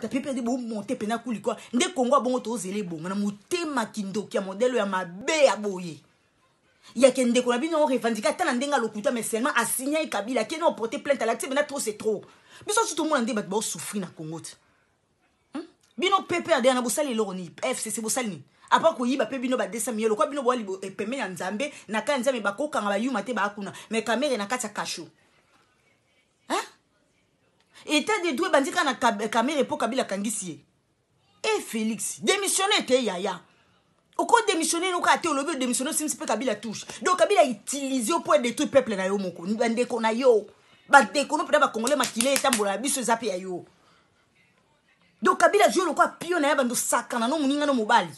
ta pepe de bon monter pena kuli quoi nde Congo bon to zele bon na mutema kindoki ya modèle ya mabe ya boye ya kende ko na bino revendiquer tana ndenga lokuta mais seulement a signé Kabila qui n'a porté plainte à la tebe na trop c'est trop biso tout le monde ndé ba souffrir na Congo bino pepe ade na bosali loroni FCC bosali apa ko yiba pe bino ba 200 millions ko bino boli peme ya nzambe na ka nzambe ba ko kanga ba yuma te ba akuna mais caméra na kati ya kasho état de doué bandika na caméra pour Kabila kangisi et Félix démissionner te yaya oko démissionner no ka te olobi démissionner sim pe Kabila touche donc Kabila utilisé pour détruire peuple na yo moko ndeko na yo ba ndeko no pe ba congolais makile etambola biso zapi ya yo donc Kabila joue le quoi pion na ya bando sakana no muninga no mobali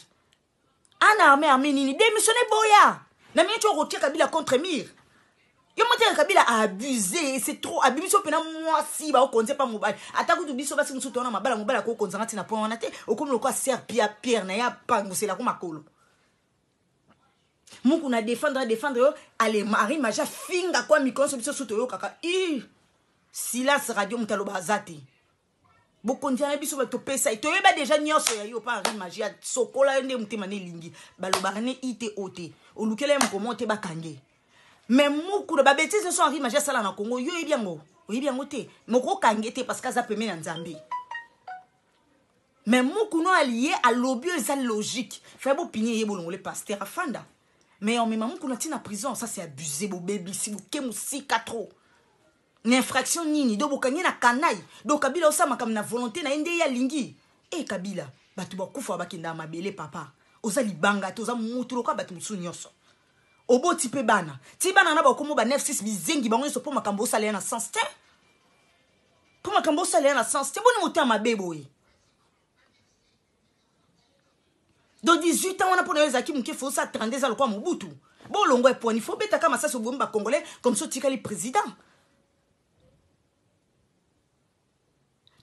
ana armée nini démissionner boya na mi tu rotier Kabila contre mur yo moté Kabila a abusé c'est trop abusé pena moi si ba ko konze pas mobile atako tu biso basi musuto na mabala mobala ko konzanga tina po wana te okomi le quoi ser pierre na ya pango la ko makolo muku na défendre yo allez Marie Maja finga kwa mikonso biso suto yo kaka silence radio mutalo bazati bokondiana biso ba to pesa to yeba déjà nyonso ya yo pa Marie Maja sokola nde mutema ne lingi balobane ite ote olukele mkomote bakange mais muku de babetise sont Henri Maja sala na Congo yo yebiango te moko kangete parce que ça peut na Nzambe mais muku no allié à lobby ça logique fait beau pigner yebolongo le pasteur afanda mais on même muku na tina prison ça c'est abusé bo baby si buke musika trop une infraction nini do bokanye na kanai do Kabila osama comme na volonté na inde ya lingi Kabila batu bakufa bakenda mabele papa ozali banga to za mutu loka batu musu nyonso obo tipe bana tibana na ba komo ba 96 bizengi bango so po makambo sala na sens te po makambo sala na sens te boni mutu amabebo yi do 18 ans on a pour les acquis muke faut ça 32 ans quoi Mobutu bon longo e poni faut beta kama ça so bomba congolais comme ça tika les président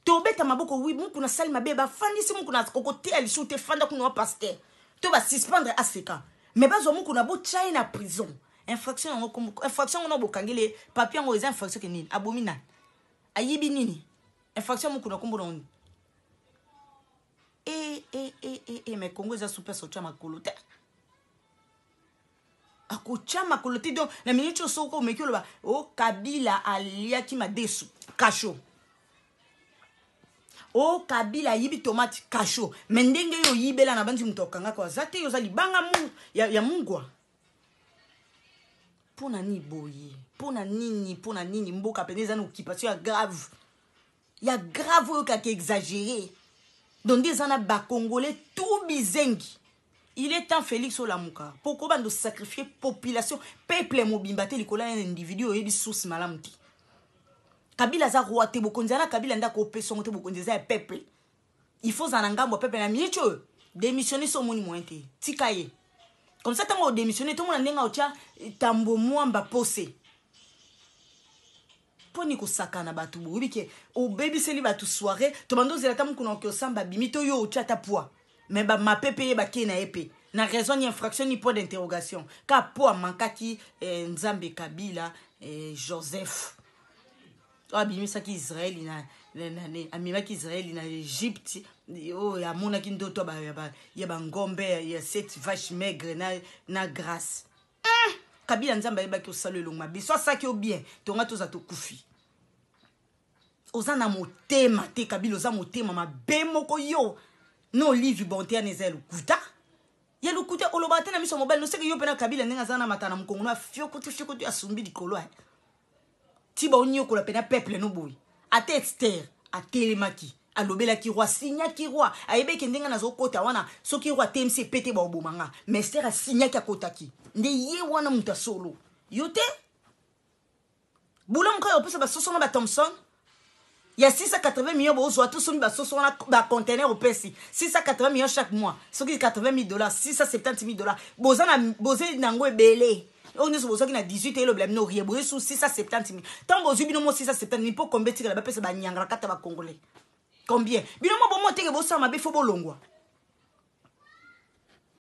to beta maboko oui muku na sali mabeba fandi si muku na kokote ali soute fanda kuno pasteur to ba suspendre ACK mais bazo muku na bo China prison infraction on a bokangele papier ngo eza infraction kenini abomina ayibi nini infraction muku na kombo non mais Congo eza super socha makolote akocha makolote donc na minute soko mekyo ba Kabila alia ki madesu kasho Kabila yibi tomate kasho mendenge yo yibela na bandi mutokanga kwa zate yo zali banga mu ya mungwa pona ni boye pona nini mboka peneza na occupation ya grave yo kake exagéré donc des ana ba congolais tout bizengi il est temps Félix Olamuka pourquoi bando sacrifier population peuple mobimba te likola un individu yo yebi source malamuti Kabila za roi te bokonzana Kabila ndako peso te bokonzeza peuple il faut za ngambo peuple na micho démissionner so moni mointe tikaye comme ça tango démissionner tout monde ndenga ocha tambo mwamba posé poni ko sakana batu bo bike o baby seli batu soirée to bando zela tamu kuna ko samba bimito yo ocha ta poa mais ba ma pepe ba kena epé na raison ni infraction ni point d'interrogation ka poa mankaki Nzambe Kabila Joseph abimisa ki Israël na amima ki Israël na Égypte ya mona ki ndoto ya ba ngombe ya cette vache maigre na grâce Kabila Nzambe ba ki osalo longa biso ça ki o bien tonga toza to kufi ozana motema te Kabila oza motema mabe moko yo no livre bonté anezelo kuta ya lukuta olobata na miso mobile no seke yo pena Kabila ndenga zana matana mkongo na fioko tu asumbi dikolo tiba onyo ko la pena peuple no boy ate exter atelemaki alobela ki roi signa ki roi ayebe ke ndenga nazo kota wana soki roi TMC pété ba obomanga mais ster a signa ki akotaki nde ye wana muta solo yote bula mka opesa ba soso na ba Thompson ya 680 millions bo zo tout somi ba soso na ba conteneur opesi 680 millions chaque mois soki $80,000 $670,000 boze nango ebele on est supposé qu'il a 18 et le blâme no rien boye sous 670,000 tant bozu bino mo 670,000 pour combien tire la ba pesa ba nyangala kata ba congolais combien bino mo bo monter ke bo sama be fo bolongwa